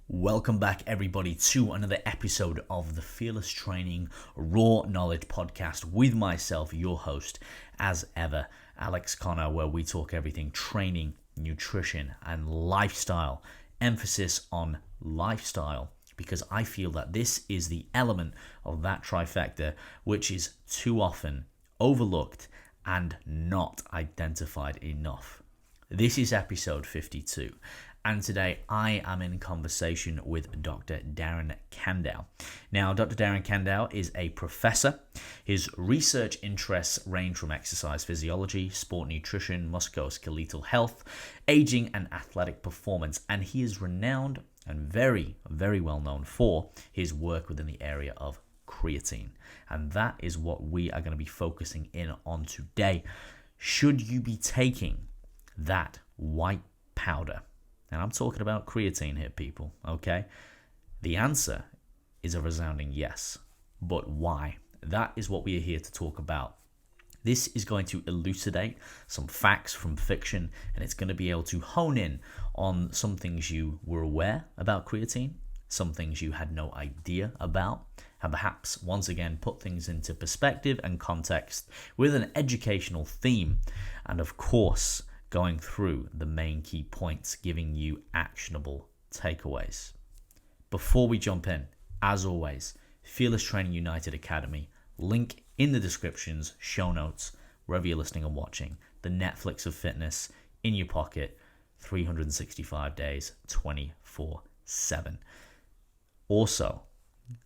Welcome back, everybody, to another episode of the Fearless Training Raw Knowledge Podcast with myself, your host, as ever, Alex Connor, where we talk everything training, nutrition, and lifestyle. Emphasis on lifestyle, because I feel that this is the element of that trifecta which is too often overlooked and not identified enough. This is episode 52. And today I am in conversation with Dr. Darren Candow. Now, Dr. Darren Candow is a professor. His research interests range from exercise physiology, sport nutrition, musculoskeletal health, aging, and athletic performance. And he is renowned and very, very well known for his work within the area of creatine. And that is what we are going to be focusing in on today. Should you be taking that white powder? And I'm talking about creatine here, people, okay? The answer is a resounding yes. But why? That is what we are here to talk about. This is going to elucidate some facts from fiction, and it's going to be able to hone in on some things you were aware about creatine, some things you had no idea about, and perhaps, once again, put things into perspective and context with an educational theme. And of course, going through the main key points, giving you actionable takeaways. Before we jump in, as always, Fearless Training United Academy, link in the descriptions, show notes, wherever you're listening and watching. The Netflix of fitness in your pocket, 365 days, 24/7. Also,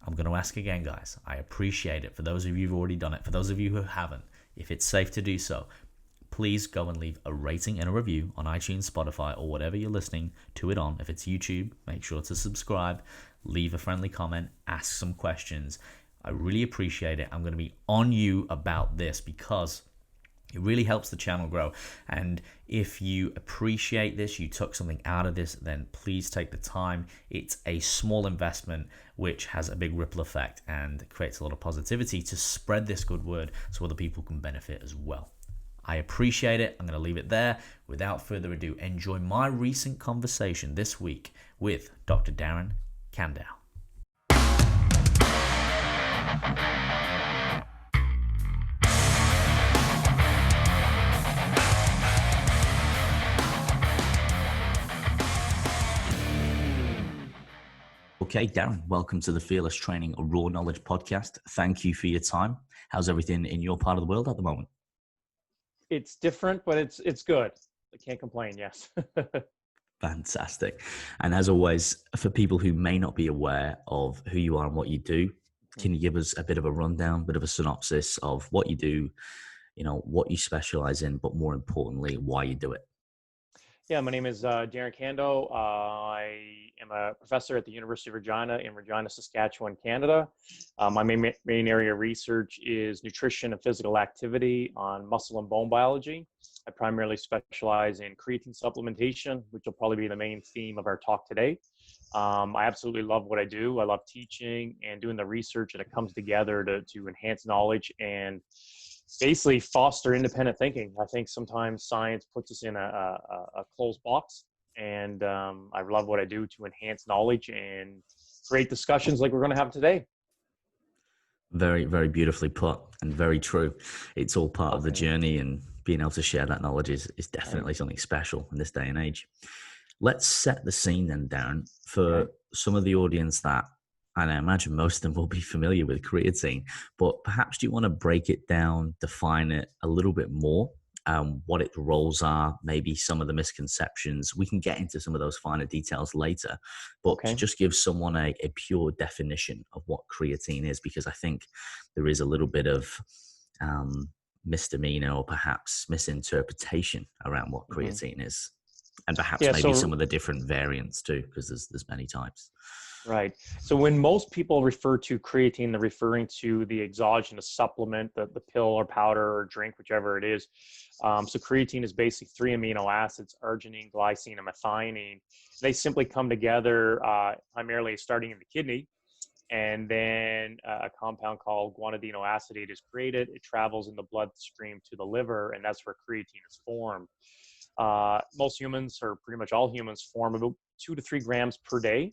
I'm going to ask again, guys, I appreciate it. For those of you who've already done it, for those of you who haven't, if it's safe to do so, please go and leave a rating and a review on iTunes, Spotify, or whatever you're listening to it on. If it's YouTube, make sure to subscribe, leave a friendly comment, ask some questions. I really appreciate it. I'm going to be on you about this because it really helps the channel grow. And if you appreciate this, you took something out of this, then please take the time. It's a small investment which has a big ripple effect and creates a lot of positivity to spread this good word so other people can benefit as well. I appreciate it. I'm going to leave it there. Without further ado, enjoy my recent conversation this week with Dr. Darren Candow. Okay, Darren, welcome to the Fearless Training Raw Knowledge Podcast. Thank you for your time. How's everything in your part of the world at the moment? It's different, but it's good. I can't complain. Yes. Fantastic. And as always, for people who may not be aware of who you are and what you do, can you give us a bit of a rundown, bit of a synopsis of what you do, what you specialize in, but more importantly, why you do it? Yeah, my name is Darren Candow. I am a professor at the University of Regina in Regina, Saskatchewan, Canada. My main area of research is nutrition and physical activity on muscle and bone biology. I primarily specialize in creatine supplementation, which will probably be the main theme of our talk today. I absolutely love what I do. I love teaching and doing the research, and it comes together to enhance knowledge and basically foster independent thinking. I think sometimes science puts us in a closed box, and I love what I do to enhance knowledge and create discussions like we're going to have today. Very, very beautifully put and very true. It's all part of the journey, and being able to share that knowledge is definitely something special in this day and age. Let's set the scene then, Darren, for some of the audience that, and I imagine most of them will be familiar with creatine, but perhaps do you want to break it down, define it a little bit more, what its roles are, maybe some of the misconceptions. We can get into some of those finer details later, but to just give someone a pure definition of what creatine is, because I think there is a little bit of misdemeanor or perhaps misinterpretation around what creatine is, and perhaps maybe some of the different variants too, because there's many types. Right. So when most people refer to creatine, they're referring to the exogenous supplement, the pill or powder or drink, whichever it is. So creatine is basically 3 amino acids, arginine, glycine, and methionine. They simply come together primarily starting in the kidney. And then a compound called guanidino acetate is created. It travels in the bloodstream to the liver, and that's where creatine is formed. Most humans, or pretty much all humans, form about 2 to 3 grams per day.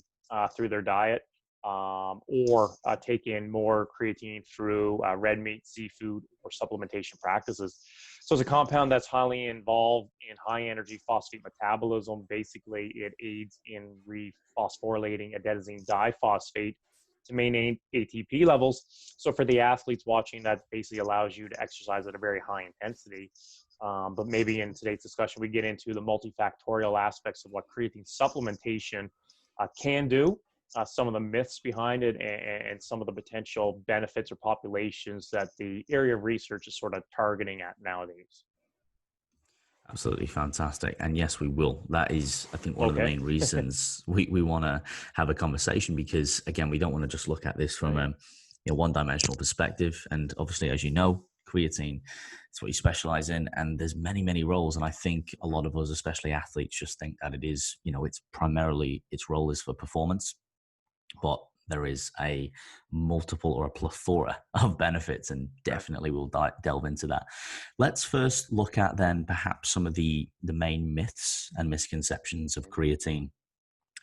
through their diet, or take in more creatine through red meat, seafood, or supplementation practices. So it's a compound that's highly involved in high energy phosphate metabolism. Basically, it aids in rephosphorylating adenosine diphosphate to maintain ATP levels. So for the athletes watching, that basically allows you to exercise at a very high intensity. But maybe in today's discussion, we get into the multifactorial aspects of what creatine supplementation can do, some of the myths behind it, and some of the potential benefits or populations that the area of research is sort of targeting at nowadays. Absolutely fantastic. And yes, we will. That is, I think, one of the Okay. main reasons we want to have a conversation, because, again, we don't want to just look at this from a one-dimensional perspective. And obviously, as you know, creatine, it's what you specialize in. And there's many, many roles. And I think a lot of us, especially athletes, just think that it is, it's primarily, its role is for performance. But there is a multiple or a plethora of benefits, and definitely we'll delve into that. Let's first look at then perhaps some of the main myths and misconceptions of creatine,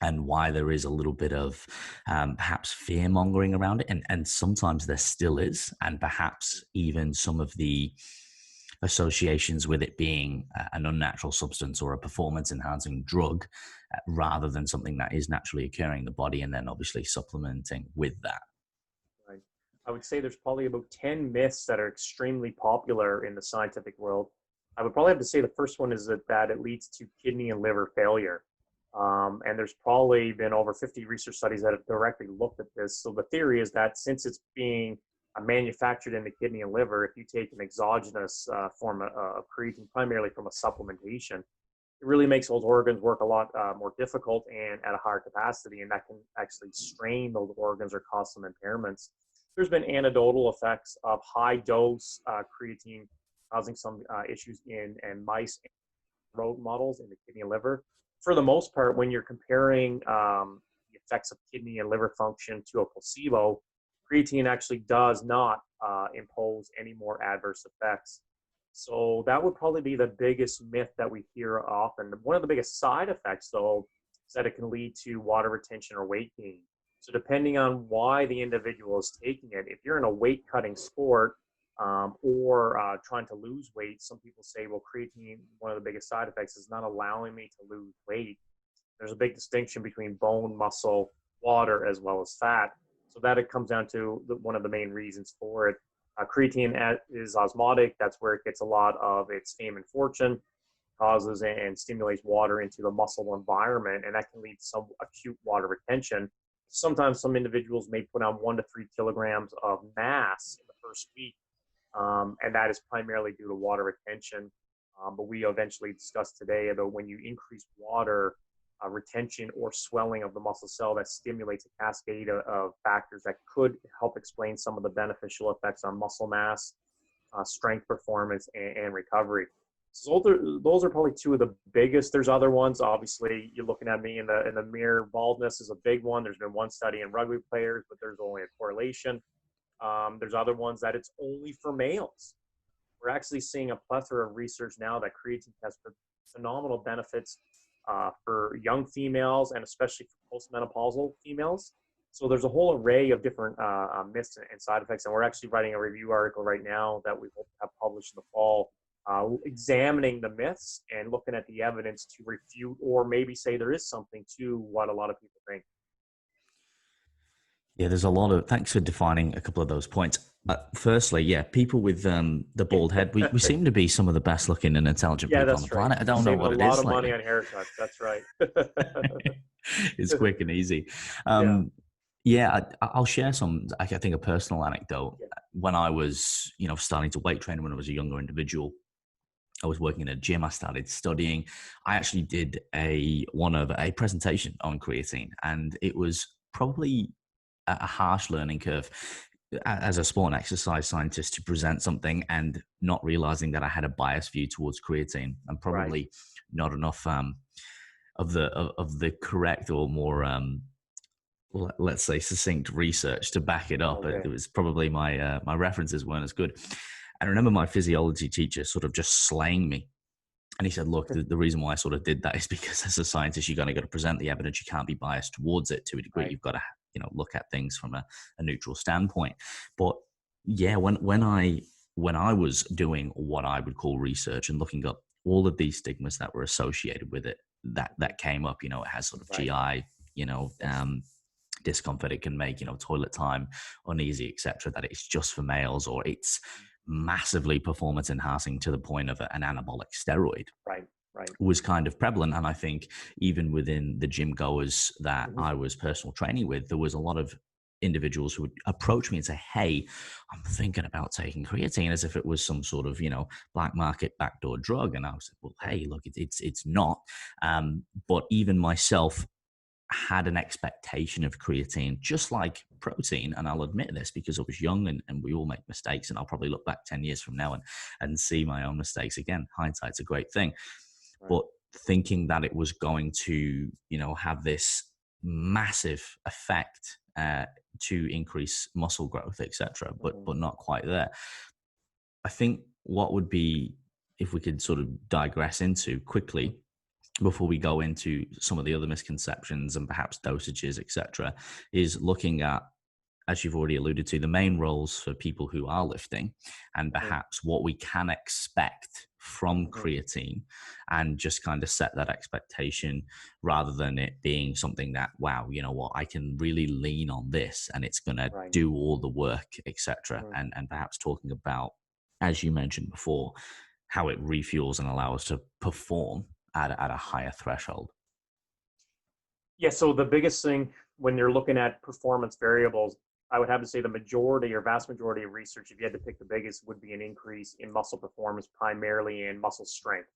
and why there is a little bit of perhaps fear mongering around it. And sometimes there still is, and perhaps even some of the associations with it being an unnatural substance or a performance enhancing drug, rather than something that is naturally occurring in the body, and then obviously supplementing with that. Right. I would say there's probably about 10 myths that are extremely popular in the scientific world. I would probably have to say the first one is that it leads to kidney and liver failure. And there's probably been over 50 research studies that have directly looked at this. So the theory is that since it's being manufactured in the kidney and liver, if you take an exogenous form of creatine, primarily from a supplementation, it really makes those organs work a lot more difficult and at a higher capacity, and that can actually strain those organs or cause some impairments. There's been anecdotal effects of high dose creatine causing some issues in mice and rodent models in the kidney and liver. For the most part, when you're comparing the effects of kidney and liver function to a placebo, creatine actually does not impose any more adverse effects. So that would probably be the biggest myth that we hear often. One of the biggest side effects, though, is that it can lead to water retention or weight gain. So depending on why the individual is taking it, if you're in a weight cutting sport or trying to lose weight, some people say, well, creatine, one of the biggest side effects is not allowing me to lose weight. There's a big distinction between bone, muscle, water, as well as fat. So that it comes down to one of the main reasons for it. Creatine is osmotic. That's where it gets a lot of its fame and fortune, causes and stimulates water into the muscle environment, and that can lead to some acute water retention. Sometimes some individuals may put on 1 to 3 kilograms of mass in the first week, and that is primarily due to water retention. But we eventually discussed today about when you increase water retention or swelling of the muscle cell, that stimulates a cascade of factors that could help explain some of the beneficial effects on muscle mass, strength performance, and recovery. So those are probably two of the biggest. There's other ones. Obviously, you're looking at me in the mirror. Baldness is a big one. There's been one study in rugby players, but there's only a correlation. There's other ones that it's only for males. We're actually seeing a plethora of research now that creatine has phenomenal benefits for young females, and especially for postmenopausal females. So there's a whole array of different myths and side effects. And we're actually writing a review article right now that we hope to have published in the fall, examining the myths and looking at the evidence to refute or maybe say there is something to what a lot of people think. Yeah, there's a lot of, thanks for defining a couple of those points. Firstly, yeah, people with the bald head, we seem to be some of the best looking and intelligent people on the planet. I don't know what it is. Saving a lot of money on haircuts. That's right. It's quick and easy. I'll share some, I think, a personal anecdote. Yeah. When I was, starting to weight train when I was a younger individual, I was working in a gym. I started studying. I actually did a presentation on creatine, and it was probably a harsh learning curve as a sport and exercise scientist to present something and not realizing that I had a biased view towards creatine, and probably not enough of the correct or more let's say succinct research to back it up. Okay. It was probably my references weren't as good. I remember my physiology teacher sort of just slaying me And he said, look, the reason why I sort of did that is because as a scientist, you're going to present the evidence. You can't be biased towards it to a degree. Right. You've got to, look at things from a neutral standpoint. But yeah, when I was doing what I would call research and looking up all of these stigmas that were associated with it, that came up, it has sort of Right. GI, Yes. discomfort it can make, toilet time uneasy, etc., that it's just for males, or it's massively performance enhancing to the point of an anabolic steroid, Right. Right. was kind of prevalent. And I think even within the gym goers that Hmm. I was personal training with, there was a lot of individuals who would approach me and say, hey, I'm thinking about taking creatine, as if it was some sort of, black market backdoor drug. And I was like, well, Right. hey, look, it's not. But even myself had an expectation of creatine, just like protein. And I'll admit this because I was young, and we all make mistakes. And I'll probably look back 10 years from now and see my own mistakes again. Hindsight's a great thing. Right. But thinking that it was going to, have this massive effect to increase muscle growth, etc., Hmm. but not quite there. I think what would be, if we could sort of digress into quickly before we go into some of the other misconceptions and perhaps dosages, etc., is looking at, as you've already alluded to, the main roles for people who are lifting, and Hmm. perhaps what we can expect from Hmm. creatine, and just kind of set that expectation rather than it being something that, wow, you know what, I can really lean on this and it's going to Right. do all the work, etc. Hmm. And perhaps talking about, as you mentioned before, how it refuels and allows us to perform at a Right. higher threshold. Yeah. So the biggest thing when you're looking at performance variables, I would have to say the majority or vast majority of research, if you had to pick the biggest, would be an increase in muscle performance, primarily in muscle strength.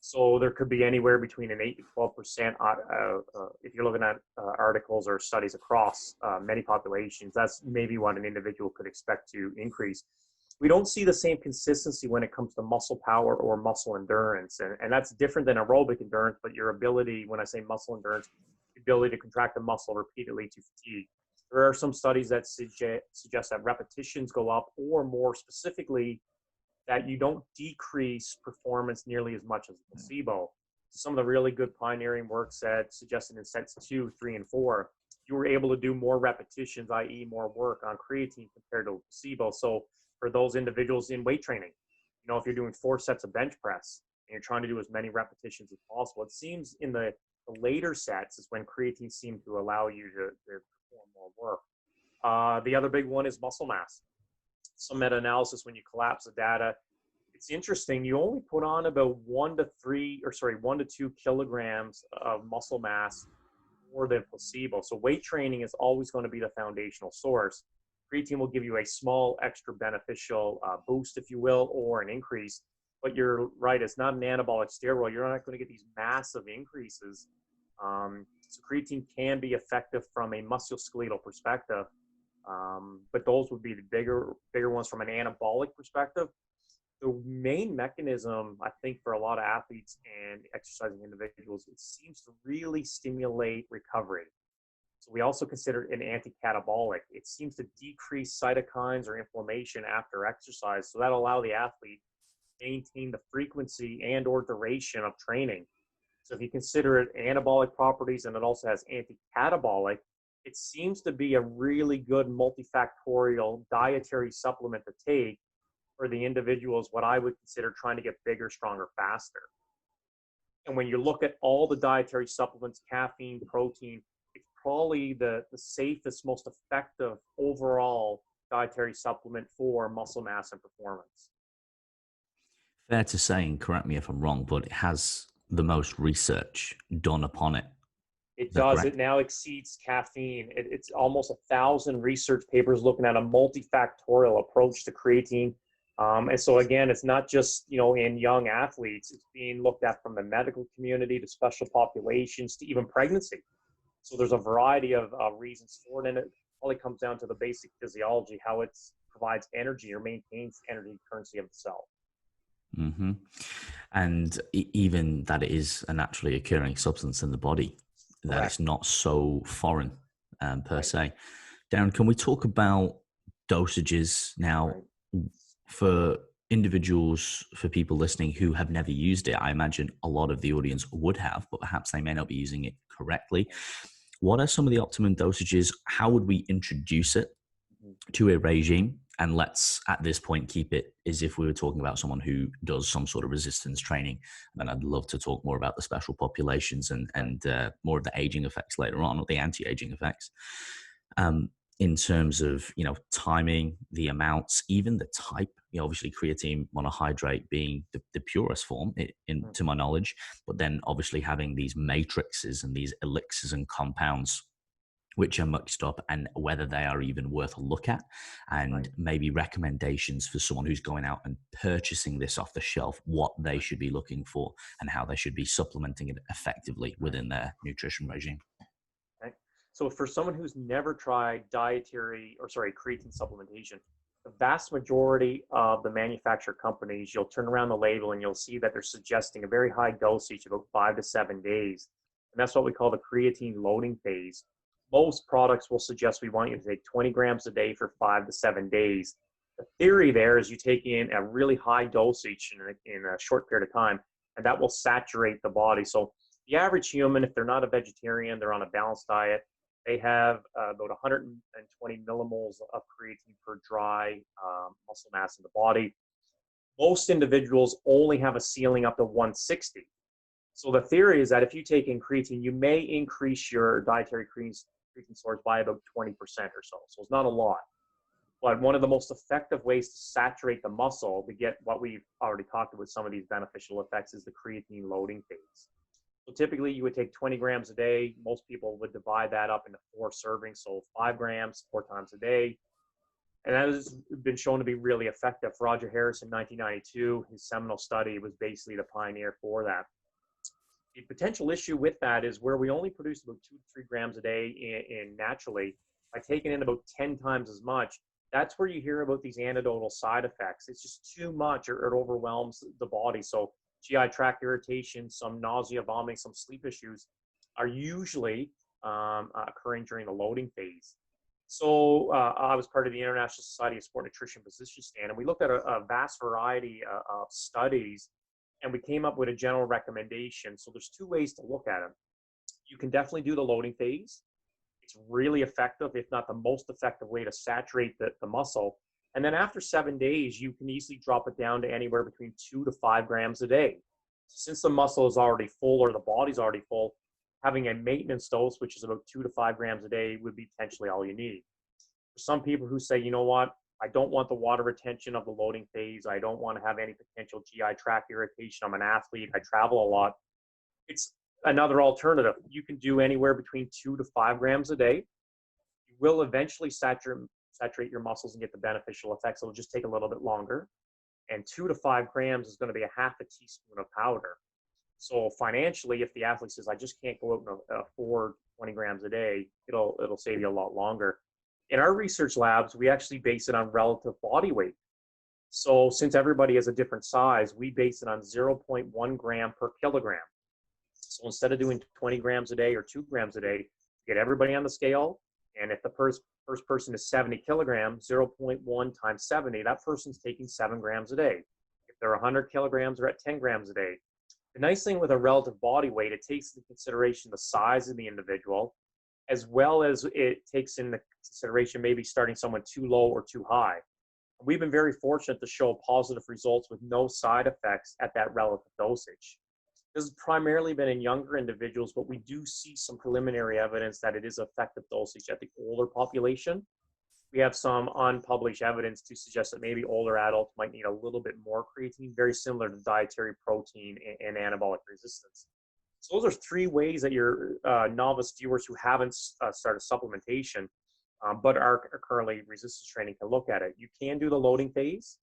So there could be anywhere between an 8 to 12%. If you're looking at articles or studies across many populations, that's maybe what an individual could expect to increase. We don't see the same consistency when it comes to muscle power or muscle endurance. And that's different than aerobic endurance, but your ability, when I say muscle endurance, the ability to contract the muscle repeatedly to fatigue. There are some studies that suggest that repetitions go up, or more specifically, that you don't decrease performance nearly as much as a placebo. Some of the really good pioneering work said suggested in sets 2, 3, and 4, you were able to do more repetitions, i.e., more work on creatine compared to placebo. So for those individuals in weight training, if you're doing 4 sets of bench press and you're trying to do as many repetitions as possible, it seems in the later sets is when creatine seemed to allow you to perform more work. The other big one is muscle mass. Some meta-analysis, when you collapse the data, it's interesting. You only put on about 1 to 2 kilograms of muscle mass more than placebo. So weight training is always going to be the foundational source. Creatine will give you a small extra beneficial boost, if you will, or an increase. But you're right, it's not an anabolic steroid. You're not going to get these massive increases. So creatine can be effective from a musculoskeletal perspective, but those would be the bigger ones from an anabolic perspective. The main mechanism, I think, for a lot of athletes and exercising individuals, it seems to really stimulate recovery. So we also consider it an anti-catabolic. It seems to decrease cytokines or inflammation after exercise. So that'll allow the athlete to maintain the frequency and or duration of training. So if you consider it anabolic properties and it also has anti-catabolic, it seems to be a really good multifactorial dietary supplement to take for the individuals, what I would consider trying to get bigger, stronger, faster. And when you look at all the dietary supplements, caffeine, protein, it's probably the safest, most effective overall dietary supplement for muscle mass and performance. Fair to say, and correct me if I'm wrong, but it has the most research done upon it. It Is that does. It correct? now exceeds caffeine. It's almost 1,000 research papers looking at a multifactorial approach to creatine. And so again, it's not just in young athletes. It's being looked at from the medical community to special populations to even pregnancy. So there's a variety of reasons for it, and it probably comes down to the basic physiology, how it provides energy or maintains energy currency of the cell. Hmm. And even that it is a naturally occurring substance in the body, that it's Correct. not so foreign per Right. se. Darren, can we talk about dosages now? Right. For individuals, for people listening who have never used it, I imagine a lot of the audience would have, but perhaps they may not be using it correctly. What are some of the optimum dosages? How would we introduce it to a regime? And let's, at this point, keep it as if we were talking about someone who does some sort of resistance training. And I'd love to talk more about the special populations and more of the aging effects later on, or the anti-aging effects. In terms of, timing, the amounts, even the type, obviously creatine monohydrate being the purest form to my knowledge, but then obviously having these matrices and these elixirs and compounds which are mixed up, and whether they are even worth a look at, and maybe recommendations for someone who's going out and purchasing this off the shelf, what they should be looking for and how they should be supplementing it effectively within their nutrition regime. Okay. So for someone who's never tried creatine supplementation, the vast majority of the manufacturer companies, you'll turn around the label and you'll see that they're suggesting a very high dosage, about 5 to 7 days. And that's what we call the creatine loading phase. Most products will suggest we want you to take 20 grams a day for 5 to 7 days. The theory there is you take in a really high dosage in a short period of time, and that will saturate the body. So the average human, if they're not a vegetarian, they're on a balanced diet, they have about 120 millimoles of creatine per dry muscle mass in the body. Most individuals only have a ceiling up to 160. So the theory is that if you take in creatine, you may increase your dietary creatine source by about 20% or so. So it's not a lot. But one of the most effective ways to saturate the muscle to get what we've already talked about, some of these beneficial effects, is the creatine loading phase. So typically you would take 20 grams a day. Most people would divide that up into 4 servings. So 5 grams, 4 times a day. And that has been shown to be really effective. Roger Harris in 1992, his seminal study was basically the pioneer for that. The potential issue with that is where we only produce about 2 to 3 grams a day in naturally, by taking in about 10 times as much, that's where you hear about these anecdotal side effects. It's just too much, or it overwhelms the body. So GI tract irritation, some nausea, vomiting, some sleep issues are usually occurring during the loading phase. So I was part of the International Society of Sport Nutrition Physicians Stand, and we looked at a vast variety of studies, and we came up with a general recommendation. So there's 2 ways to look at it. You can definitely do the loading phase. It's really effective, if not the most effective way to saturate the muscle. And then after 7 days, you can easily drop it down to anywhere between 2 to 5 grams a day. Since the muscle is already full, or the body's already full, having a maintenance dose, which is about 2 to 5 grams a day, would be potentially all you need. For some people who say, you know what, I don't want the water retention of the loading phase, I don't want to have any potential GI tract irritation, I'm an athlete, I travel a lot, it's another alternative. You can do anywhere between 2 to 5 grams a day. You will eventually saturate your muscles and get the beneficial effects. It'll just take a little bit longer. And 2 to 5 grams is going to be a half a teaspoon of powder. So financially, if the athlete says, I just can't go out and afford 20 grams a day, it'll save you a lot longer. In our research labs, we actually base it on relative body weight. So since everybody is a different size, we base it on 0.1 gram per kilogram. So instead of doing 20 grams a day or 2 grams a day, get everybody on the scale. And if the first person is 70 kilograms, 0.1 times 70, that person's taking 7 grams a day. If they're 100 kilograms, they're at 10 grams a day. The nice thing with a relative body weight, it takes into consideration the size of the individual, as well as it takes into consideration maybe starting someone too low or too high. We've been very fortunate to show positive results with no side effects at that relative dosage. This has primarily been in younger individuals, but we do see some preliminary evidence that it is effective dosage at the older population. We have some unpublished evidence to suggest that maybe older adults might need a little bit more creatine, very similar to dietary protein and anabolic resistance. So those are 3 ways that your novice viewers who haven't started supplementation, but are currently resistance training, can look at it. You can do the loading phase,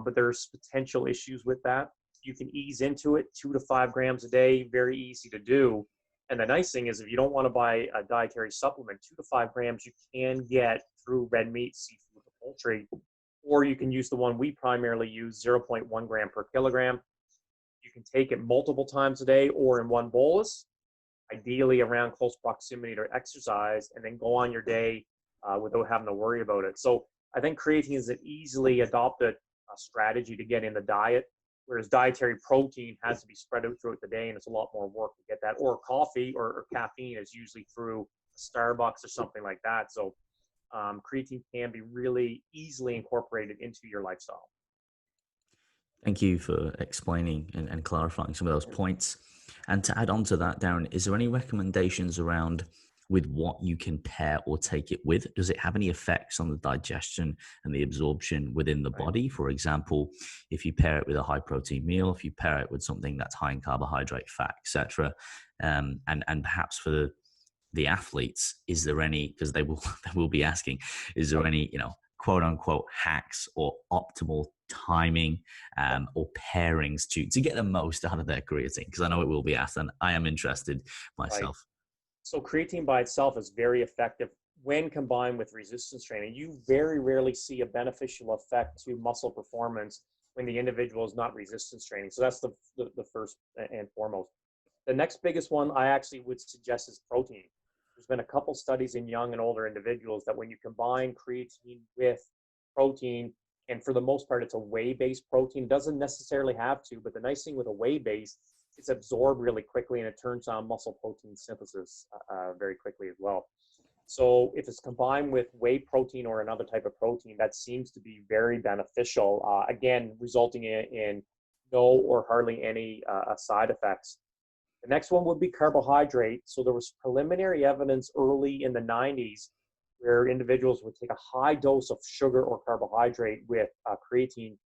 but there's potential issues with that. You can ease into it, 2 to 5 grams a day, very easy to do. And the nice thing is, if you don't want to buy a dietary supplement, 2 to 5 grams you can get through red meat, seafood, or poultry, or you can use the one we primarily use, 0.1 gram per kilogram. You can take it multiple times a day or in one bolus, ideally around close proximity to exercise, and then go on your day without having to worry about it. So I think creatine is an easily adopted strategy to get in the diet, whereas dietary protein has to be spread out throughout the day, and it's a lot more work to get that. Or coffee or caffeine is usually through Starbucks or something like that. So creatine can be really easily incorporated into your lifestyle. Thank you for explaining and clarifying some of those points. And to add on to that, Darren, is there any recommendations around with what you can pair or take it with? Does it have any effects on the digestion and the absorption within the Right. body? For example, if you pair it with a high protein meal, if you pair it with something that's high in carbohydrate, fat, etc., and perhaps for the athletes, is there any, because they will they will be asking, is there Right. any quote unquote hacks or optimal timing or pairings to get the most out of their creatine? Because I know it will be asked, and I am interested Right. myself. So creatine by itself is very effective when combined with resistance training. You very rarely see a beneficial effect to muscle performance when the individual is not resistance training. So that's the first and foremost. The next biggest one I actually would suggest is protein. There's been a couple studies in young and older individuals that when you combine creatine with protein, and for the most part, it's a whey-based protein. It doesn't necessarily have to, but the nice thing with a whey-based, it's absorbed really quickly and it turns on muscle protein synthesis very quickly as well. So if it's combined with whey protein or another type of protein, that seems to be very beneficial, again, resulting in no or hardly any side effects. The next one would be carbohydrate. So there was preliminary evidence early in the 90s where individuals would take a high dose of sugar or carbohydrate with creatine,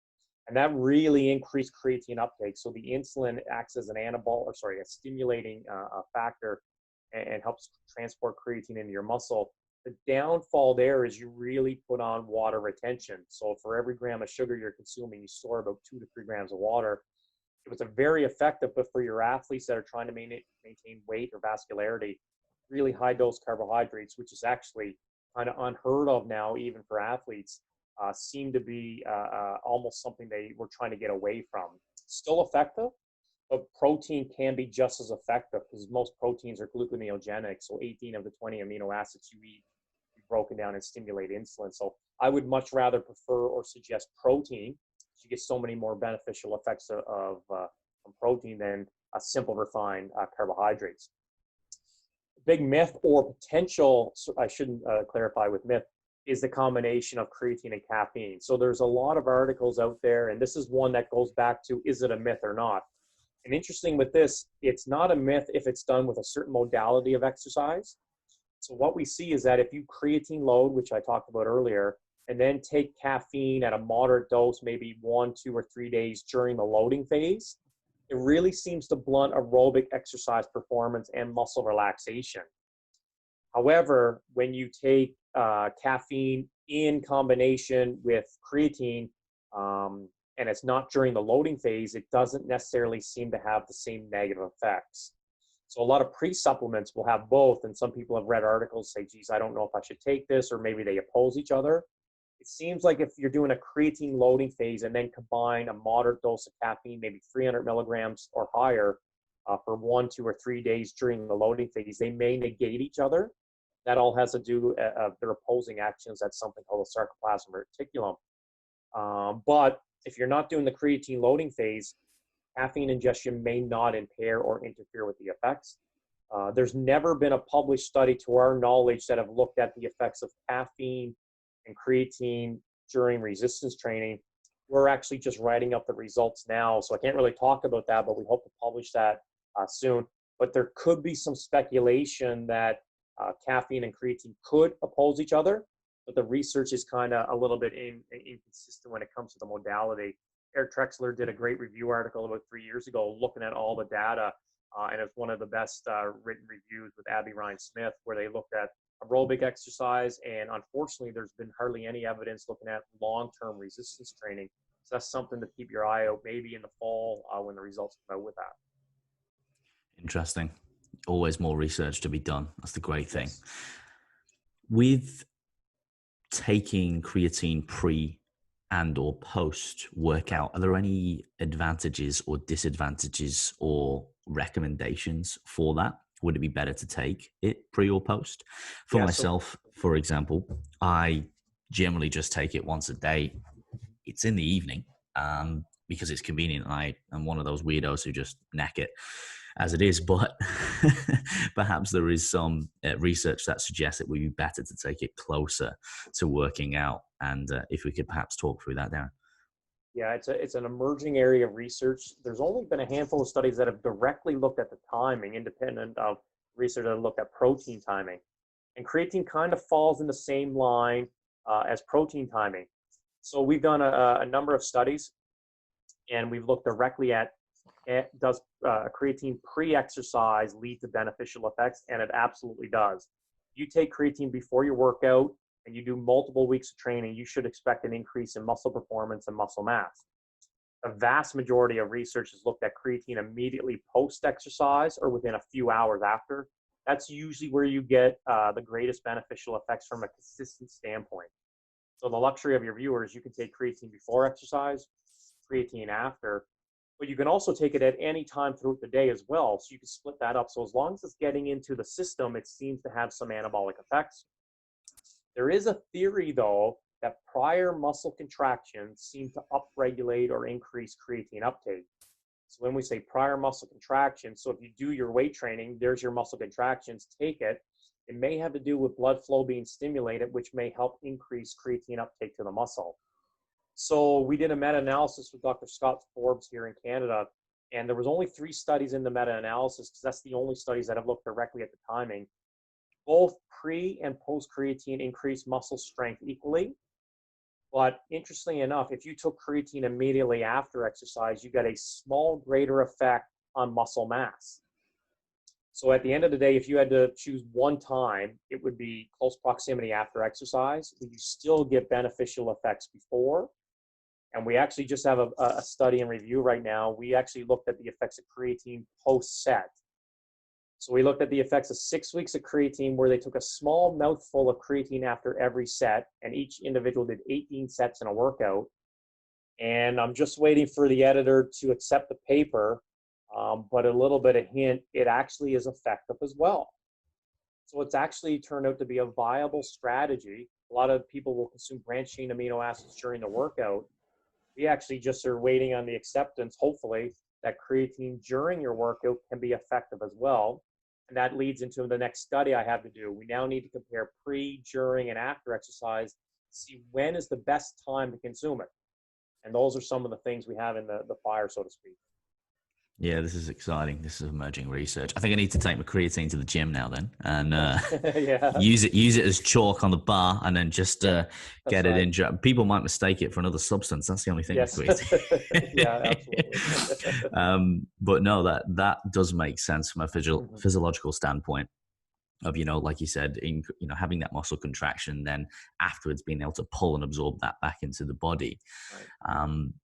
and that really increased creatine uptake. So the insulin acts as an a stimulating factor and helps transport creatine into your muscle. The downfall there is you really put on water retention. So for every gram of sugar you're consuming, you store about 2 to 3 grams of water. It was a very effective, but for your athletes that are trying to maintain weight or vascularity, really high dose carbohydrates, which is actually kind of unheard of now, even for athletes, seem to be almost something they were trying to get away from. Still effective, but protein can be just as effective because most proteins are gluconeogenic. So 18 of the 20 amino acids you eat be broken down and stimulate insulin. So I would much rather prefer or suggest protein. You get so many more beneficial effects of protein than a simple refined carbohydrates. Big myth or potential, I shouldn't clarify with myth, is the combination of creatine and caffeine. So there's a lot of articles out there, and this is one that goes back to, is it a myth or not? And interesting with this, it's not a myth if it's done with a certain modality of exercise. So what we see is that if you creatine load, which I talked about earlier, and then take caffeine at a moderate dose, maybe 1, 2, or 3 days during the loading phase, it really seems to blunt aerobic exercise performance and muscle relaxation. However, when you take caffeine in combination with creatine, and it's not during the loading phase, it doesn't necessarily seem to have the same negative effects. So a lot of pre-supplements will have both, and some people have read articles say, geez, I don't know if I should take this, or maybe they oppose each other. It seems like if you're doing a creatine loading phase and then combine a moderate dose of caffeine, maybe 300 milligrams or higher, for 1, 2, or 3 days during the loading phase, they may negate each other. That all has to do with their opposing actions. That's something called a sarcoplasmic reticulum. But if you're not doing the creatine loading phase, caffeine ingestion may not impair or interfere with the effects. There's never been a published study to our knowledge that have looked at the effects of caffeine and creatine during resistance training. We're actually just writing up the results now, so I can't really talk about that, but we hope to publish that soon. But there could be some speculation that caffeine and creatine could oppose each other, but the research is kind of a little bit inconsistent when it comes to the modality. Eric Trexler did a great review article about 3 years ago looking at all the data, and it's one of the best written reviews with Abby Ryan-Smith, where they looked at aerobic exercise, and unfortunately there's been hardly any evidence looking at long-term resistance training. So that's something to keep your eye out, maybe in the fall when the results come out with that. Interesting. Always more research to be done. That's the great thing. Yes. With taking creatine pre and or post workout, are there any advantages or disadvantages or recommendations for that? Would it be better to take it pre or post? For myself, for example, I generally just take it once a day it's in the evening because it's convenient. I'm one of those weirdos who just neck it as it is, but perhaps there is some research that suggests it would be better to take it closer to working out. And if we could perhaps talk through that, Darren. Yeah, it's an emerging area of research. There's only been a handful of studies that have directly looked at the timing, independent of research that have looked at protein timing. And creatine kind of falls in the same line as protein timing. So we've done a number of studies, and we've looked directly at does creatine pre-exercise lead to beneficial effects, and it absolutely does. You take creatine before your workout, and you do multiple weeks of training, you should expect an increase in muscle performance and muscle mass. The vast majority of research has looked at creatine immediately post-exercise or within a few hours after. That's usually where you get the greatest beneficial effects from a consistent standpoint. So the luxury of your viewers, you can take creatine before exercise, creatine after, but you can also take it at any time throughout the day as well. So you can split that up. So as long as it's getting into the system, it seems to have some anabolic effects. There is a theory, though, that prior muscle contractions seem to upregulate or increase creatine uptake. So when we say prior muscle contractions, so if you do your weight training, there's your muscle contractions, take it. It may have to do with blood flow being stimulated, which may help increase creatine uptake to the muscle. So we did a meta-analysis with Dr. Scott Forbes here in Canada, and there was only 3 studies in the meta-analysis because that's the only studies that have looked directly at the timing. Both pre and post creatine increase muscle strength equally. But interestingly enough, if you took creatine immediately after exercise, you get a small greater effect on muscle mass. So at the end of the day, if you had to choose one time, it would be close proximity after exercise, but you still get beneficial effects before. And we actually just have a study in review right now. We actually looked at the effects of creatine post-set. So we looked at the effects of 6 weeks of creatine where they took a small mouthful of creatine after every set, and each individual did 18 sets in a workout. And I'm just waiting for the editor to accept the paper, but a little bit of hint, it actually is effective as well. So it's actually turned out to be a viable strategy. A lot of people will consume branched chain amino acids during the workout. We actually just are waiting on the acceptance, hopefully, that creatine during your workout can be effective as well. And that leads into the next study I have to do. We now need to compare pre, during, and after exercise to see when is the best time to consume it. And those are some of the things we have in the fire, so to speak. Yeah, this is exciting. This is emerging research. I think I need to take my creatine to the gym now then, and Yeah, use it as chalk on the bar, and then just that's get it right. in. People might mistake it for another substance. That's the only thing with Yes. creatine. Yeah, absolutely. But no, that does make sense from a Mhm. physiological standpoint. Of like you said, in having that muscle contraction, then afterwards being able to pull and absorb that back into the body. Right. Um,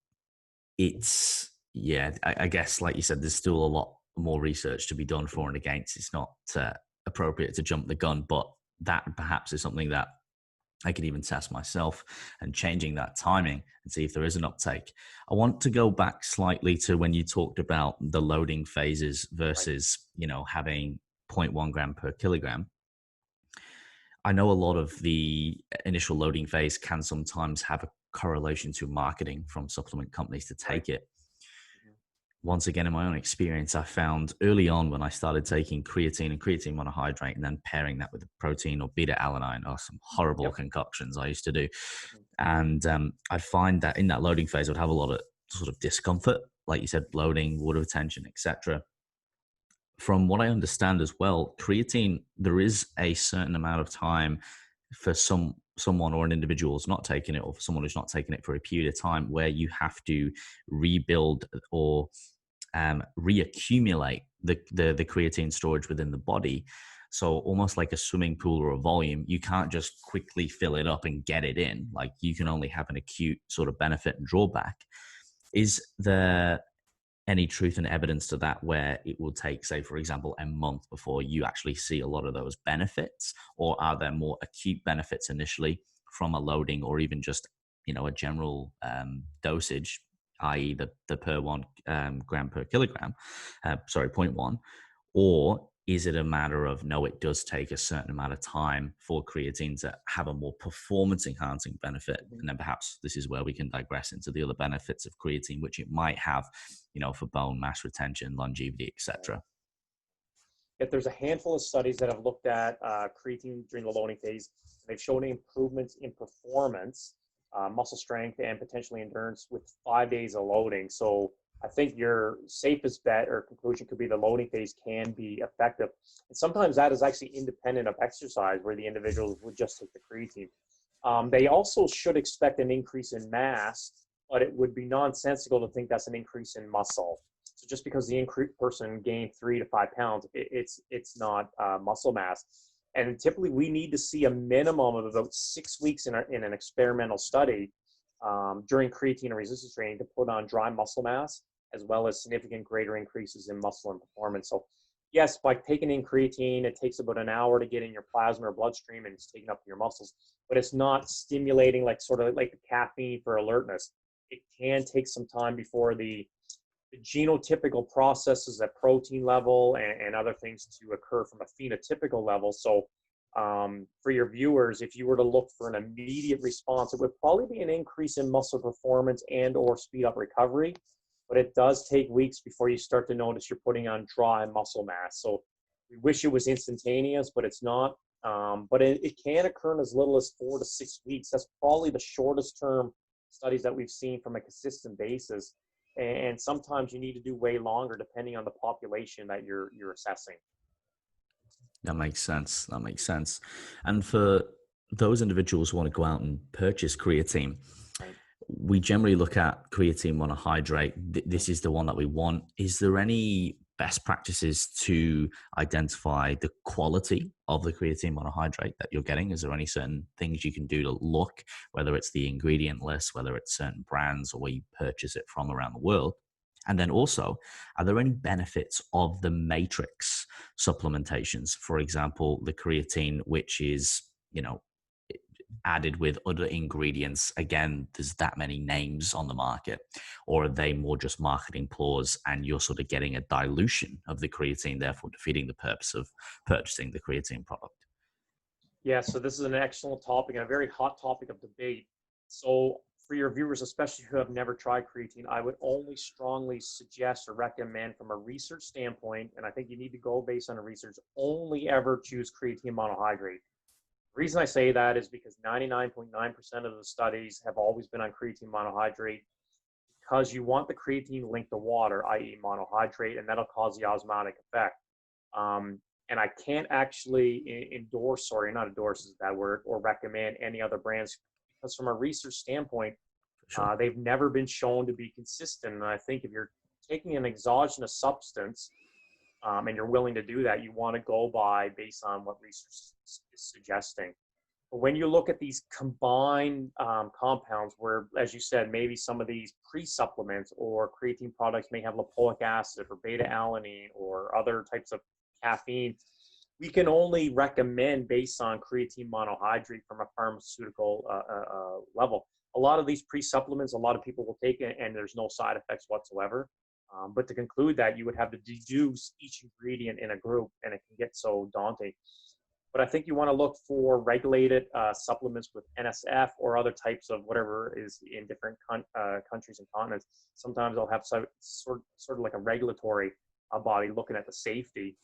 it's yeah, I guess like you said, there's still a lot more research to be done for and against. It's not appropriate to jump the gun, but that perhaps is something that I could even test myself and changing that timing and see if there is an uptake. I want to go back slightly to when you talked about the loading phases Right. versus having 0.1 gram per kilogram. I know a lot of the initial loading phase can sometimes have a correlation to marketing from supplement companies to Right. take it. Mhm. Once again, in my own experience, I found early on when I started taking creatine and creatine monohydrate and then pairing that with protein or beta alanine, or some horrible Yep. concoctions I used to do. Mhm. And I'd find that in that loading phase, I'd have a lot of sort of discomfort, like you said, bloating, water retention, etc. From what I understand as well, creatine, there is a certain amount of time for someone or an individual who's not taking it, or for someone who's not taking it for a period of time, where you have to rebuild or reaccumulate the creatine storage within the body. So almost like a swimming pool or a volume, you can't just quickly fill it up and get it in. Like you can only have an acute sort of benefit and drawback. Is there any truth and evidence to that, where it will take, say, for example, a month before you actually see a lot of those benefits? Or are there more acute benefits initially from a loading, or even just, a general dosage, i.e. the per 1 gram per kilogram, sorry, 0.1? Or Is it a matter of, no, it does take a certain amount of time for creatine to have a more performance enhancing benefit? Mhm. And then perhaps this is where we can digress into the other benefits of creatine, which it might have, for bone mass retention, longevity, etc. Yet there's a handful of studies that have looked at creatine during the loading phase. And they've shown improvements in performance, muscle strength, and potentially endurance with 5 days of loading. So I think your safest bet or conclusion could be the loading phase can be effective. And sometimes that is actually independent of exercise, where the individuals would just take the creatine. They also should expect an increase in mass, but it would be nonsensical to think that's an increase in muscle. So just because the person gained 3 to 5 pounds, it's not muscle mass. And typically, we need to see a minimum of about 6 weeks in an experimental study during creatine and resistance training to put on dry muscle mass, as well as significant greater increases in muscle and performance. So yes, by taking in creatine, it takes about an hour to get in your plasma or bloodstream, and it's taken up your muscles, but it's not stimulating like sort of like the caffeine for alertness. It can take some time before the genotypical processes at protein level and other things to occur from a phenotypical level. So for your viewers, if you were to look for an immediate response, it would probably be an increase in muscle performance and or speed up recovery. But it does take weeks before you start to notice you're putting on dry muscle mass. So we wish it was instantaneous, but it's not. But it can occur in as little as 4 to 6 weeks. That's probably the shortest term studies that we've seen from a consistent basis. And sometimes you need to do way longer depending on the population that you're assessing. That makes sense. That makes sense. And for those individuals who want to go out and purchase creatine, Right. we generally look at creatine monohydrate. Mhm. This is the one that we want. Is there any best practices to identify the quality of the creatine monohydrate that you're getting? Is there any certain things you can do to look, whether it's the ingredient list, whether it's certain brands or where you purchase it from around the world? And then also, are there any benefits of the matrix supplementations? For example, the creatine, which is, added with other ingredients. Again, there's that many names on the market. Or are they more just marketing ploys and you're sort of getting a dilution of the creatine, therefore defeating the purpose of purchasing the creatine product? Yeah, so this is an excellent topic and a very hot topic of debate. So for your viewers, especially who have never tried creatine, I would only strongly suggest or recommend from a research standpoint, and I think you need to go based on the research, only ever choose creatine monohydrate. The reason I say that is because 99.9% of the studies have always been on creatine monohydrate, because you want the creatine linked to water, i.e. monohydrate, and that'll cause the osmotic effect. Um, and I can't actually endorse, sorry, not endorse is a bad word, or recommend any other brands, because from a research standpoint, For sure. they've never been shown to be consistent. And I think if you're taking an exogenous substance and you're willing to do that, you want to go by based on what research is suggesting. But when you look at these combined compounds, where, as you said, maybe some of these pre-supplements or creatine products may have lipoic acid or beta alanine or other types of caffeine, we can only recommend based on creatine monohydrate from a pharmaceutical level. A lot of these pre-supplements, a lot of people will take it and there's no side effects whatsoever. But to conclude that, you would have to deduce each ingredient in a group, and it can get so daunting. But I think you want to look for regulated supplements with NSF or other types of whatever is in different countries and continents. Sometimes they'll have sort of like a regulatory body looking at the safety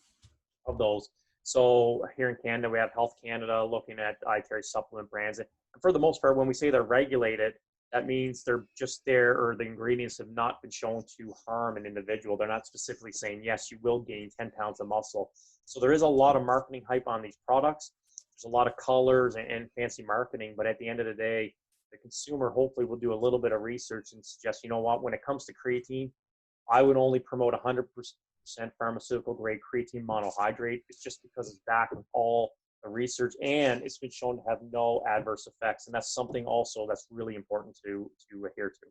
of those. So here in Canada, we have Health Canada looking at dietary supplement brands. And for the most part, when we say they're regulated, that means they're just there, or the ingredients have not been shown to harm an individual. They're not specifically saying, yes, you will gain 10 pounds of muscle. So there is a lot of marketing hype on these products. There's a lot of colors and fancy marketing, but at the end of the day, the consumer hopefully will do a little bit of research and suggest, you know what, when it comes to creatine, I would only promote 100% pharmaceutical grade creatine monohydrate. It's just because it's backed with all the research and it's been shown to have no adverse effects. And that's something also that's really important to adhere to.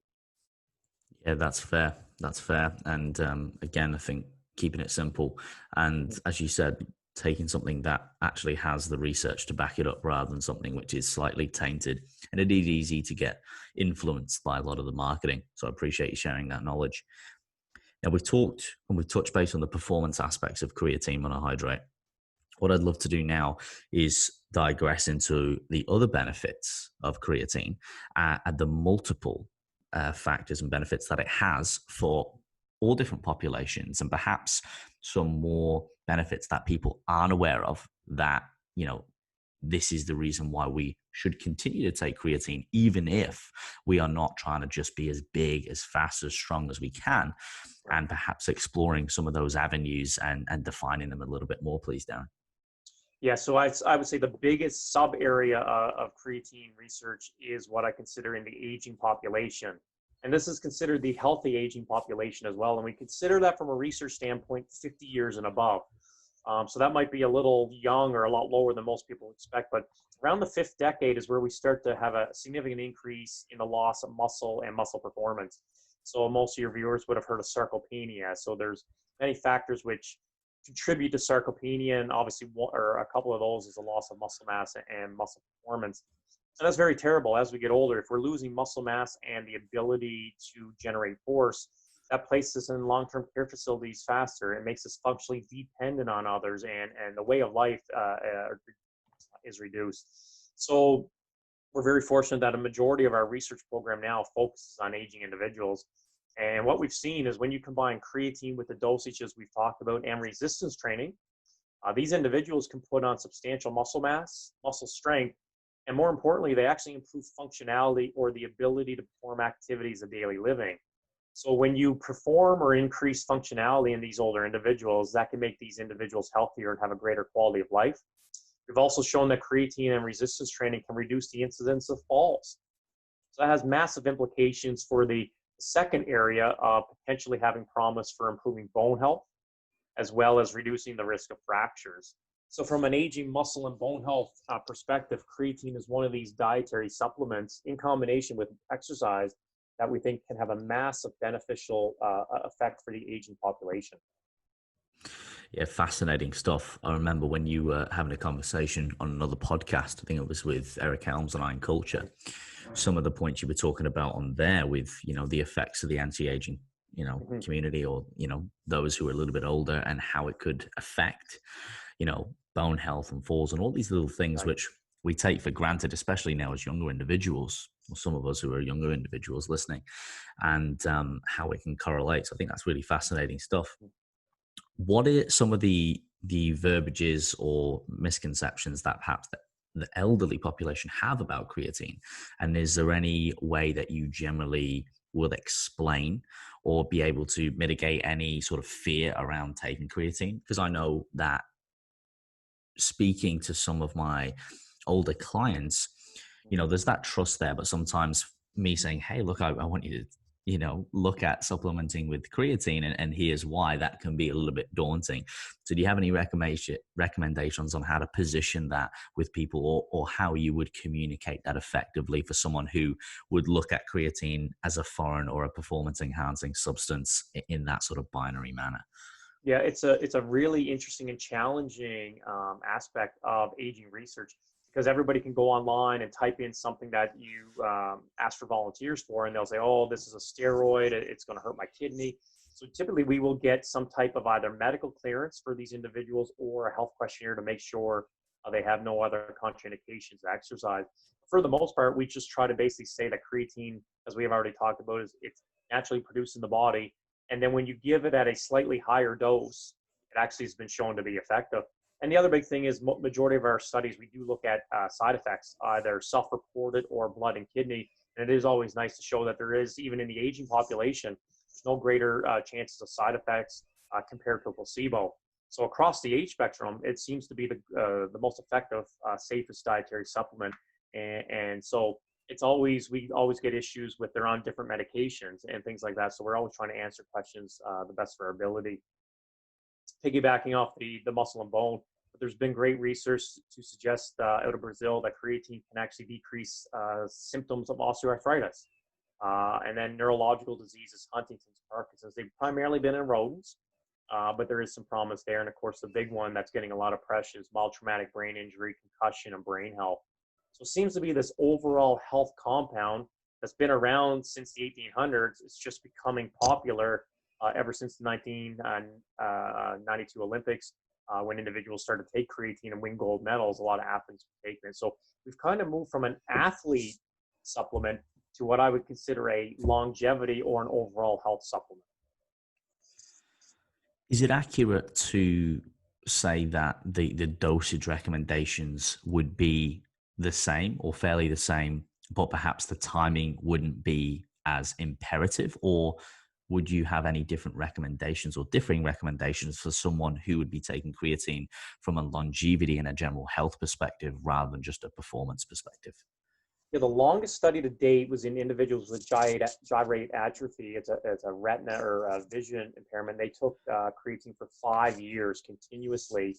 Yeah, that's fair. That's fair. And again, I think keeping it simple and, Mhm. as you said, taking something that actually has the research to back it up rather than something which is slightly tainted. And it is easy to get influenced by a lot of the marketing. So I appreciate you sharing that knowledge. Now, we've talked and we've touched base on the performance aspects of creatine monohydrate. What I'd love to do now is digress into the other benefits of creatine and the multiple factors and benefits that it has for all different populations, and perhaps some more benefits that people aren't aware of, that, this is the reason why we should continue to take creatine, even if we are not trying to just be as big, as fast, as strong as we can, Right. and perhaps exploring some of those avenues and defining them a little bit more, please, Darren. Yeah, so I would say the biggest sub area of creatine research is what I consider in the aging population. And this is considered the healthy aging population as well. And we consider that from a research standpoint, 50 years and above. So that might be a little young or a lot lower than most people expect. But around the fifth decade is where we start to have a significant increase in the loss of muscle and muscle performance. So most of your viewers would have heard of sarcopenia. So there's many factors which contribute to sarcopenia, and obviously or a couple of those is the loss of muscle mass and muscle performance. And that's very terrible as we get older. If we're losing muscle mass and the ability to generate force, that places us in long-term care facilities faster. It makes us functionally dependent on others, and the way of life is reduced. So we're very fortunate that a majority of our research program now focuses on aging individuals. And what we've seen is when you combine creatine with the dosages we've talked about and resistance training, these individuals can put on substantial muscle mass, muscle strength, and more importantly, they actually improve functionality or the ability to perform activities of daily living. So when you perform or increase functionality in these older individuals, that can make these individuals healthier and have a greater quality of life. We've also shown that creatine and resistance training can reduce the incidence of falls. So that has massive implications for the second area of potentially having promise for improving bone health, as well as reducing the risk of fractures. So from an aging muscle and bone health perspective, creatine is one of these dietary supplements in combination with exercise that we think can have a massive beneficial effect for the aging population. Yeah, fascinating stuff. I remember when you were having a conversation on another podcast, I think it was with Eric Helms on Iron Culture, some of the points you were talking about on there with, the effects of the anti-aging, Mm-hmm. community, or, those who are a little bit older, and how it could affect, bone health and falls and all these little things Right. which we take for granted, especially now as younger individuals, or some of us who are younger individuals listening, and how it can correlate. So I think that's really fascinating stuff. What are some of the verbiages or misconceptions that perhaps the elderly population have about creatine? And is there any way that you generally will explain or be able to mitigate any sort of fear around taking creatine? Because I know that speaking to some of my older clients, there's that trust there, but sometimes me saying, hey, look, I want you to, look at supplementing with creatine, and here's why, that can be a little bit daunting. So do you have any recommendations on how to position that with people, or how you would communicate that effectively for someone who would look at creatine as a foreign or a performance enhancing substance in that sort of binary manner? Yeah, it's a really interesting and challenging aspect of aging research, because everybody can go online and type in something that you ask for volunteers for, and they'll say, "Oh, this is a steroid. It's going to hurt my kidney." So typically, we will get some type of either medical clearance for these individuals or a health questionnaire to make sure they have no other contraindications to exercise. For the most part, we just try to basically say that creatine, as we have already talked about, is it's naturally produced in the body, and then when you give it at a slightly higher dose, it actually has been shown to be effective. And the other big thing is majority of our studies, we do look at side effects, either self-reported or blood and kidney. And it is always nice to show that there is, even in the aging population, there's no greater chances of side effects compared to a placebo. So across the age spectrum, it seems to be the most effective, safest dietary supplement. And so we always get issues with they're on different medications and things like that. So we're always trying to answer questions the best of our ability. Piggybacking off the muscle and bone, but there's been great research to suggest out of Brazil that creatine can actually decrease symptoms of osteoarthritis. And then neurological diseases, Huntington's, Parkinson's. They've primarily been in rodents, but there is some promise there. And of course, the big one that's getting a lot of press is mild traumatic brain injury, concussion, and brain health. So it seems to be this overall health compound that's been around since the 1800s. It's just becoming popular ever since the 1992 Olympics, when individuals started to take creatine and win gold medals. A lot of athletes were taking it. So we've kind of moved from an athlete supplement to what I would consider a longevity or an overall health supplement. Is it accurate to say that the dosage recommendations would be the same or fairly the same, but perhaps the timing wouldn't be as imperative? Or would you have any different recommendations or differing recommendations for someone who would be taking creatine from a longevity and a general health perspective rather than just a performance perspective? Yeah, the longest study to date was in individuals with gyrate atrophy. It's a retina or a vision impairment. They took creatine for 5 years continuously.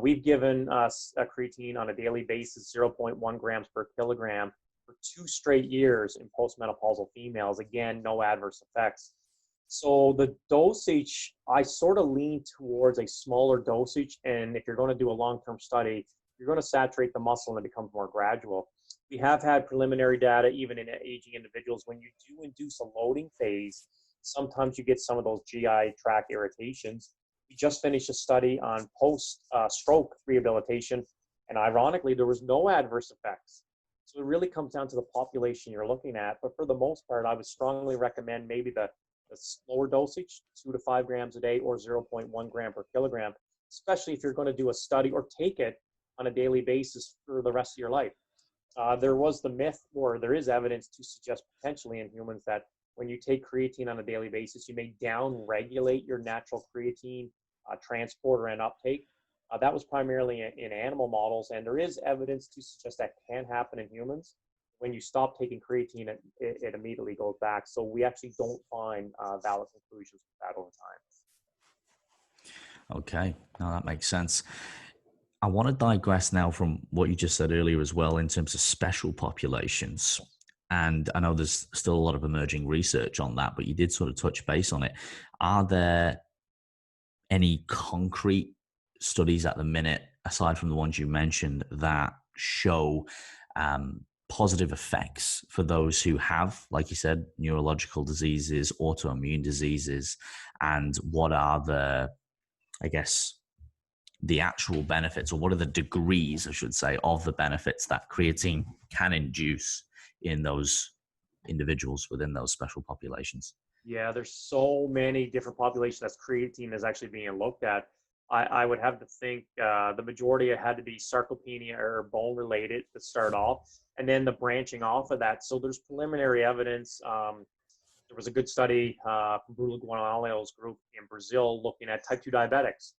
We've given us a creatine on a daily basis, 0.1 grams per kilogram for 2 straight years in postmenopausal females. Again, no adverse effects. So the dosage, I sort of lean towards a smaller dosage. And if you're going to do a long-term study, you're going to saturate the muscle and it becomes more gradual. We have had preliminary data, even in aging individuals, when you do induce a loading phase, sometimes you get some of those GI tract irritations. We just finished a study on post-stroke rehabilitation, and ironically, there was no adverse effects. So it really comes down to the population you're looking at. But for the most part, I would strongly recommend maybe the slower dosage, 2 to 5 grams a day or 0.1 gram per kilogram, especially if you're going to do a study or take it on a daily basis for the rest of your life. There was the myth, or there is evidence to suggest potentially in humans that when you take creatine on a daily basis, you may down-regulate your natural creatine transporter and uptake. That was primarily in animal models, and there is evidence to suggest that can happen in humans. When you stop taking creatine, it immediately goes back. So we actually don't find valid conclusions with that over time. Okay, now that makes sense. I want to digress now from what you just said earlier as well in terms of special populations. And I know there's still a lot of emerging research on that, but you did sort of touch base on it. Are there any concrete studies at the minute, aside from the ones you mentioned, that show positive effects for those who have, like you said, neurological diseases, autoimmune diseases? And what are I guess, the actual benefits, or what are the degrees, I should say, of the benefits that creatine can induce in those individuals within those special populations? Yeah, there's so many different populations that creatine is actually being looked at. I would have to think the majority had to be sarcopenia or bone related to start off, and then the branching off of that. So there's preliminary evidence. There was a good study from Bruno Guanaleo's group in Brazil looking at type 2 diabetics.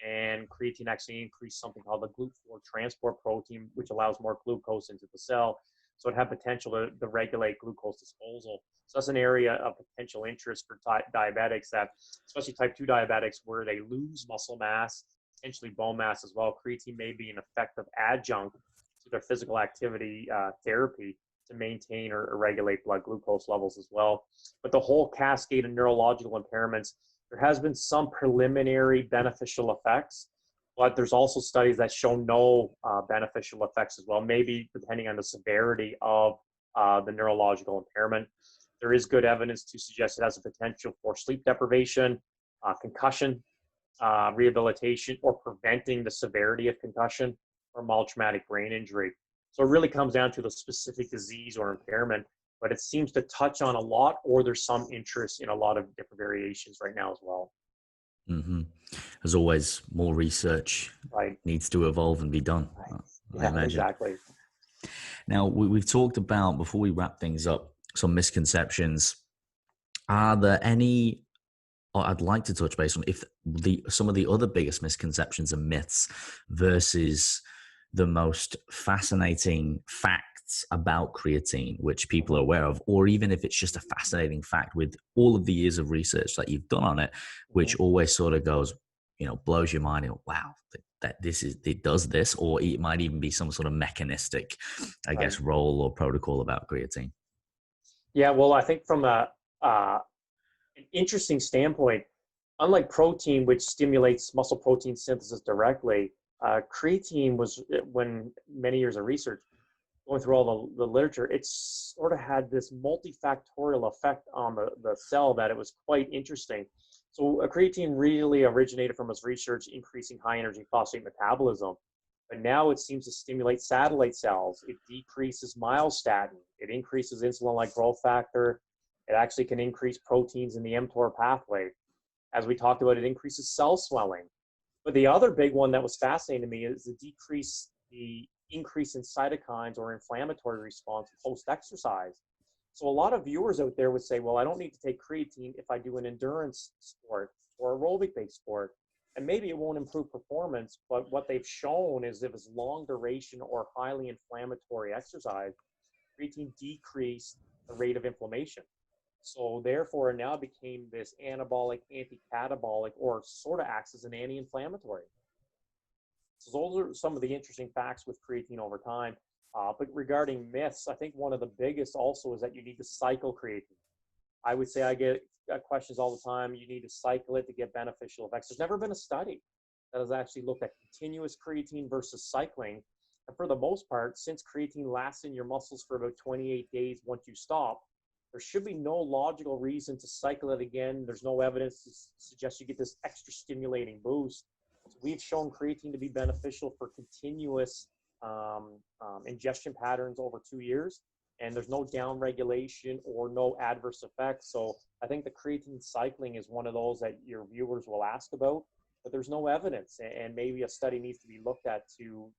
And creatine actually increased something called the GLUT4 transport protein, which allows more glucose into the cell. So it had potential to regulate glucose disposal. So that's an area of potential interest for diabetics, that especially type 2 diabetics, where they lose muscle mass, potentially bone mass as well. Creatine may be an effective adjunct to their physical activity therapy to maintain or regulate blood glucose levels as well. But the whole cascade of neurological impairments, there has been some preliminary beneficial effects, but there's also studies that show no beneficial effects as well, maybe depending on the severity of the neurological impairment. There is good evidence to suggest it has a potential for sleep deprivation, concussion, rehabilitation, or preventing the severity of concussion or mild traumatic brain injury. So it really comes down to the specific disease or impairment, but it seems to touch on a lot, or there's some interest in a lot of different variations right now as well. Mm-hmm. As always, more research needs to evolve and be done. Right. I imagine. Exactly. Now, we've talked about, before we wrap things up, some misconceptions. Are there any, or I'd like to touch base on some of the other biggest misconceptions and myths versus the most fascinating facts about creatine, which people are aware of, or even if it's just a fascinating fact with all of the years of research that you've done on it, which always sort of goes, blows your mind. Wow, that it does this, or it might even be some sort of mechanistic, I guess, role or protocol about creatine. Yeah, well, I think from an interesting standpoint, unlike protein, which stimulates muscle protein synthesis directly, creatine was, when many years of research, going through all the literature, it's sort of had this multifactorial effect on the cell that it was quite interesting. So creatine really originated from its research increasing high energy phosphate metabolism, but now it seems to stimulate satellite cells. It decreases myostatin. It increases insulin-like growth factor. It actually can increase proteins in the mTOR pathway. As we talked about, it increases cell swelling. But the other big one that was fascinating to me is the increase in cytokines or inflammatory response post-exercise. So a lot of viewers out there would say, well, I don't need to take creatine if I do an endurance sport or aerobic-based sport. And maybe it won't improve performance, but what they've shown is if it's long duration or highly inflammatory exercise, creatine decreased the rate of inflammation. So therefore, it now became this anabolic, anti-catabolic, or sort of acts as an anti-inflammatory. So those are some of the interesting facts with creatine over time. But regarding myths, I think one of the biggest also is that you need to cycle creatine. I would say I get questions all the time. You need to cycle it to get beneficial effects. There's never been a study that has actually looked at continuous creatine versus cycling. And for the most part, since creatine lasts in your muscles for about 28 days once you stop, there should be no logical reason to cycle it again. There's no evidence to suggest you get this extra stimulating boost. So we've shown creatine to be beneficial for continuous ingestion patterns over 2 years, and there's no down regulation or no adverse effects. So I think the creatine cycling is one of those that your viewers will ask about, but there's no evidence, and maybe a study needs to be looked at to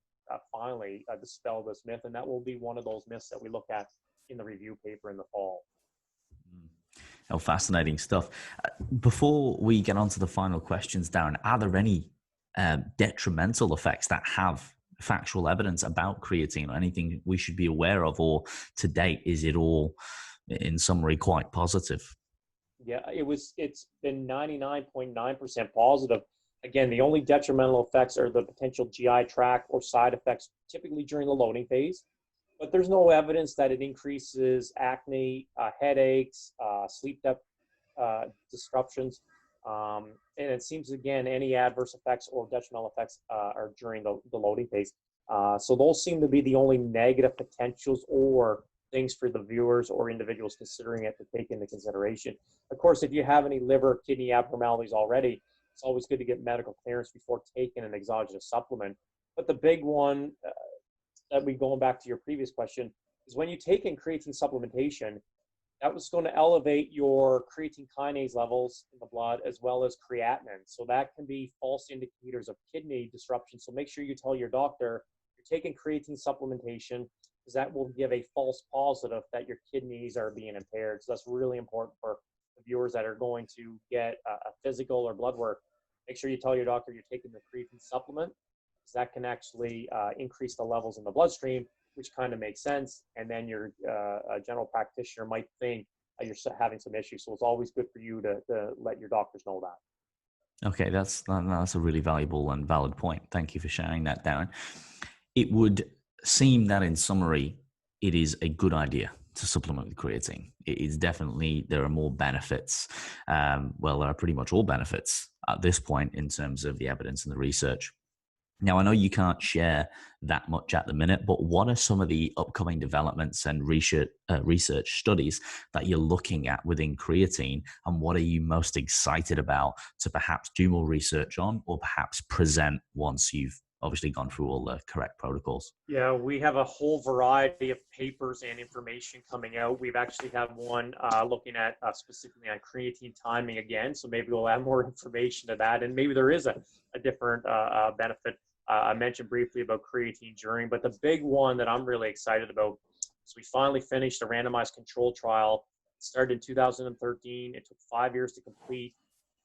finally dispel this myth, and that will be one of those myths that we look at in the review paper in the fall. Oh, fascinating stuff. Before we get on to the final questions, Darren, are there any detrimental effects that have factual evidence about creatine, or anything we should be aware of, or to date, is it all, in summary, quite positive? Yeah, it's been 99.9% positive. Again, the only detrimental effects are the potential GI tract or side effects, typically during the loading phase. But there's no evidence that it increases acne, headaches, sleep disruptions. And it seems, again, any adverse effects or detrimental effects are during the loading phase. So those seem to be the only negative potentials or things for the viewers or individuals considering it to take into consideration. Of course, if you have any liver, kidney abnormalities already, it's always good to get medical clearance before taking an exogenous supplement. But the big one, going back to your previous question, is when you take in creatine supplementation, that was going to elevate your creatine kinase levels in the blood as well as creatinine. So that can be false indicators of kidney disruption. So make sure you tell your doctor you're taking creatine supplementation, because that will give a false positive that your kidneys are being impaired. So that's really important for the viewers that are going to get a physical or blood work. Make sure you tell your doctor you're taking the creatine supplement, because that can actually increase the levels in the bloodstream, which kind of makes sense. And then your general practitioner might think you're having some issues. So it's always good for you to let your doctors know that. Okay, that's a really valuable and valid point. Thank you for sharing that, Darren. It would seem that, in summary, it is a good idea to supplement with creatine. It is definitely, there are more benefits. Well, there are pretty much all benefits at this point in terms of the evidence and the research. Now, I know you can't share that much at the minute, but what are some of the upcoming developments and research studies that you're looking at within creatine, and what are you most excited about to perhaps do more research on, or perhaps present once you've obviously gone through all the correct protocols? Yeah, we have a whole variety of papers and information coming out. We've actually had one looking at specifically on creatine timing again, so maybe we'll add more information to that, and maybe there is a different benefit. I mentioned briefly about creatine during, but the big one that I'm really excited about is we finally finished a randomized control trial. It started in 2013. It took 5 years to complete,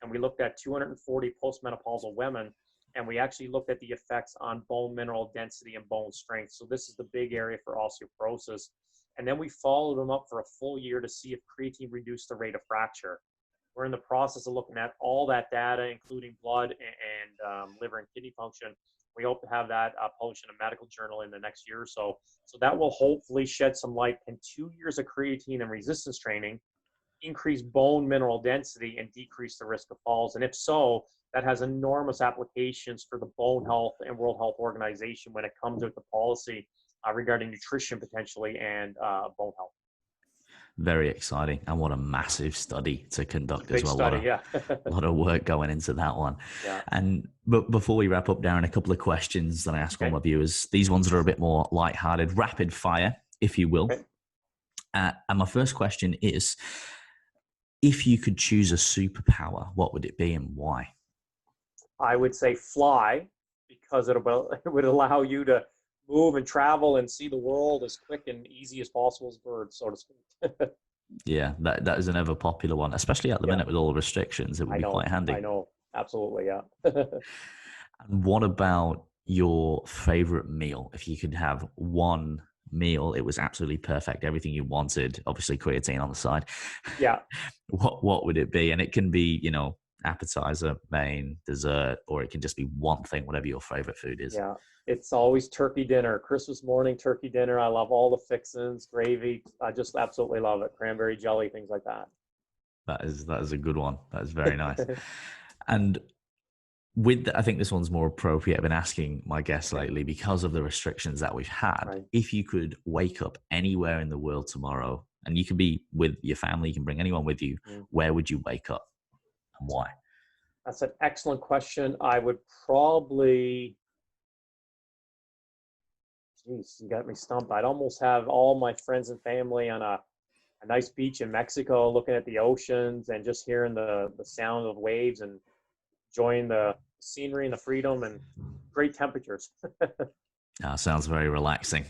and we looked at 240 postmenopausal women, and we actually looked at the effects on bone mineral density and bone strength. So this is the big area for osteoporosis. And then we followed them up for a full year to see if creatine reduced the rate of fracture. We're in the process of looking at all that data, including blood and liver and kidney function. We hope to have that published in a medical journal in the next year or so. So that will hopefully shed some light. Can 2 years of creatine and resistance training increase bone mineral density and decrease the risk of falls? And if so, that has enormous applications for the Bone Health and World Health Organization when it comes with the policy regarding nutrition potentially and bone health. Very exciting. And what a massive study to It's a conduct as big well. study, yeah. A lot of work going into that one. Yeah. But before we wrap up, Darren, a couple of questions that I ask all Okay. my viewers. These ones are a bit more lighthearted, rapid fire, if you will. Okay. And my first question is, if you could choose a superpower, what would it be and why? I would say fly, because it would allow you to move and travel and see the world as quick and easy as possible as birds, so to speak. Yeah, that is an ever popular one, especially at the Yeah, minute with all the restrictions. It would I be know. quite handy. I know. Absolutely, yeah. And what about your favorite meal? If you could have one meal, it was absolutely perfect, everything you wanted, obviously creatine on the side. Yeah. What would it be? And it can be, appetizer, main, dessert, or it can just be one thing, whatever your favorite food is. Yeah. It's always turkey dinner, Christmas morning turkey dinner. I love all the fixings, gravy. I just absolutely love it. Cranberry jelly, things like that. That is a good one. That is very nice. And I think this one's more appropriate. I've been asking my guests Okay. lately because of the restrictions that we've had. Right. If you could wake up anywhere in the world tomorrow, and you can be with your family, you can bring anyone with you, Mm. where would you wake up and why? That's an excellent question. I would probably, geez, you got me stumped. I'd almost have all my friends and family on a nice beach in Mexico, looking at the oceans and just hearing the sound of waves and enjoying the scenery and the freedom and great temperatures. Sounds very relaxing.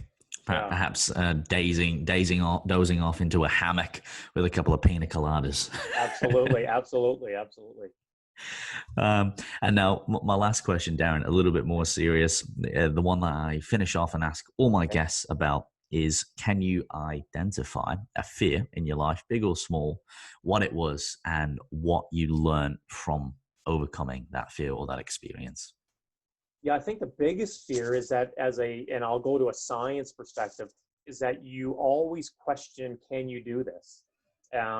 Yeah, Perhaps dozing off into a hammock with a couple of pina coladas. absolutely, absolutely, absolutely. And now my last question, Darren, a little bit more serious. The one that I finish off and ask all my Okay. guests about is, can you identify a fear in your life, big or small, what it was and what you learned from overcoming that fear or that experience? Yeah, I think the biggest fear is that and I'll go to a science perspective, is that you always question, can you do this?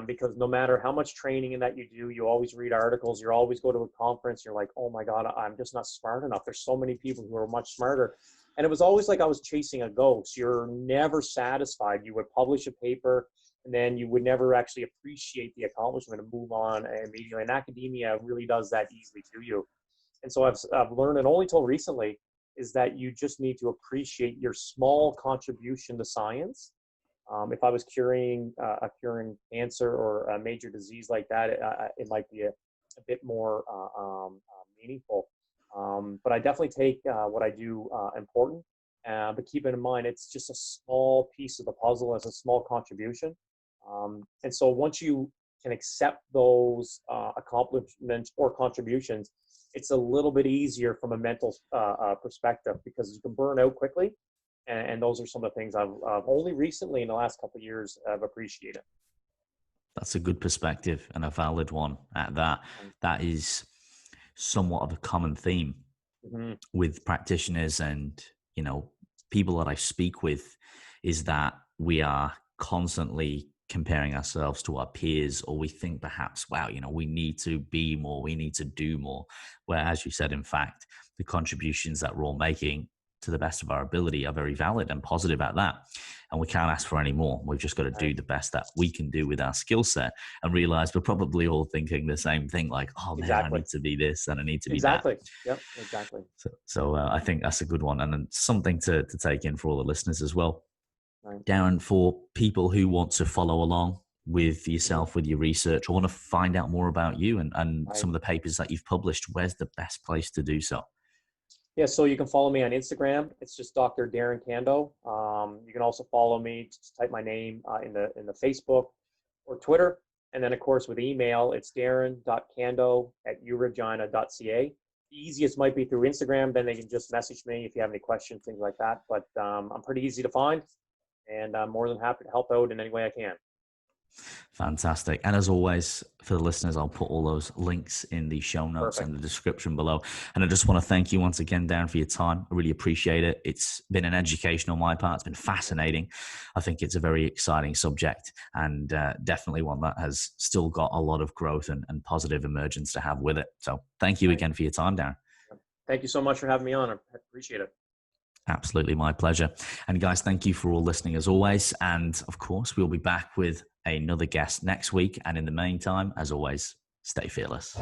Because no matter how much training in that you do, you always read articles, you always go to a conference, you're like, oh my God, I'm just not smart enough. There's so many people who are much smarter. And it was always like I was chasing a ghost. You're never satisfied. You would publish a paper and then you would never actually appreciate the accomplishment and move on immediately. And academia really does that easily to you. And so I've learned, and only till recently, is that you just need to appreciate your small contribution to science. If I was curing cancer or a major disease like that, it might be a bit more meaningful. But I definitely take what I do important. But keep in mind, it's just a small piece of the puzzle as a small contribution. And so once you can accept those accomplishments or contributions, it's a little bit easier from a mental perspective, because you can burn out quickly. And those are some of the things I've only recently in the last couple of years have appreciated. That's a good perspective and a valid one at that. That is somewhat of a common theme Mm-hmm. with practitioners and, people that I speak with, is that we are constantly comparing ourselves to our peers, or we think perhaps, wow, we need to be more, we need to do more. Where, as you said, in fact, the contributions that we're all making to the best of our ability are very valid and positive at that. And we can't ask for any more. We've just got to do the best that we can do with our skill set, and realize we're probably all thinking the same thing, like, oh man, I Exactly. need to be this and I need to be that. Exactly. Yep. Exactly. So I think that's a good one, and something to take in for all the listeners as well. Right. Darren, for people who want to follow along with Mm-hmm. yourself, with your research, or want to find out more about you and Right. some of the papers that you've published, where's the best place to do so? Yeah, so you can follow me on Instagram. It's just Dr. Darren Candow. You can also follow me. Just type my name in the Facebook or Twitter. And then, of course, with email, it's darren.candow@uregina.ca. The easiest might be through Instagram. Then they can just message me if you have any questions, things like that. But I'm pretty easy to find, and I'm more than happy to help out in any way I can. Fantastic. And as always, for the listeners, I'll put all those links in the show notes Perfect. and the description below. And I just want to thank you once again, Darren, for your time. I really appreciate it. It's been an education on my part. It's been fascinating. I think it's a very exciting subject, and definitely one that has still got a lot of growth and positive emergence to have with it. So thank you again for your time, Darren. Thank you so much for having me on. I appreciate it. Absolutely my pleasure. And guys, thank you for all listening as always. And of course, we'll be back with another guest next week. And in the meantime, as always, stay fearless.